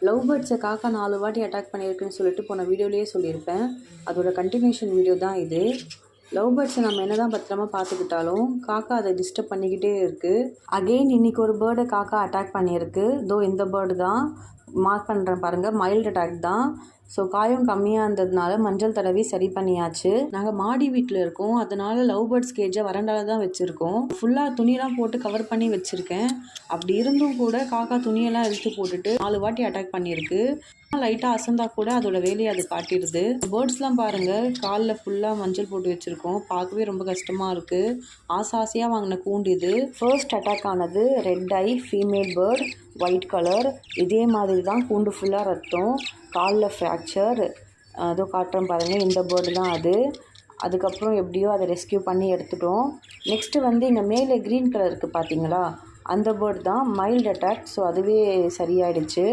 Love பேர்ட்ஸை காக்கா 4 வாட்டி attack பண்ணியிருக்குன்னு சொல்லிட்டு போன வீடியோலேயே சொல்லியிருப்பேன். அதோட கண்டினியூஷன் வீடியோ தான் இது. லவ் பேர்ட்ஸை நம்ம என்ன தான் பத்திரமா பார்த்துக்கிட்டாலும் காக்கா அதை டிஸ்டர்ப் பண்ணிக்கிட்டே இருக்குது. அகெயின் இன்றைக்கி ஒரு பேர்டை காக்கா அட்டாக் பண்ணியிருக்கு. இந்த பேர்டு தான் மார்க் பண்ணுறேன் பாருங்கள், மைல்டு அட்டாக் தான். ஸோ காயம் கம்மியாக இருந்ததுனால மஞ்சள் தடவி சரி பண்ணியாச்சு. நாங்கள் மாடி வீட்டில் இருக்கோம், அதனால லவ் பேர்ட்ஸ் கேஜை வறண்டாவில் தான் வச்சுருக்கோம். ஃபுல்லாக துணியெல்லாம் போட்டு கவர் பண்ணி வச்சுருக்கேன். அப்படி இருந்தும் கூட காக்கா துணியெல்லாம் எடுத்து போட்டுட்டு 4 வாட்டி அட்டாக் பண்ணியிருக்கு. லைட்டாக அசந்தா கூட அதோட வேலையை அது காட்டிடுது. பேர்ட்ஸ்லாம் பாருங்கள், காலில் ஃபுல்லாக மஞ்சள் போட்டு வச்சுருக்கோம். பார்க்கவே ரொம்ப கஷ்டமாக இருக்குது. ஆசையாக வாங்கின கூண்டு இது. ஃபர்ஸ்ட் அட்டாக் ஆனது ரெட் ஐ ஃபீமேல் பேர்ட், ஒயிட் கலர். இதே மாதிரி தான் கூண்டு ஃபுல்லாக ரத்தம், காலில் ஃப்ராக்சர். அதோ காட்டுறேன் பாருங்கள், இந்த பேர்டு தான் அது. அதுக்கப்புறம் எப்படியோ அதை ரெஸ்கியூ பண்ணி எடுத்துட்டோம். நெக்ஸ்ட்டு இங்கே மேலே க்ரீன் கலர் இருக்குது பார்த்தீங்களா, அந்த பேர்டு தான் மைல்டு அட்டாக். ஸோ அதுவே சரியாயிடுச்சு.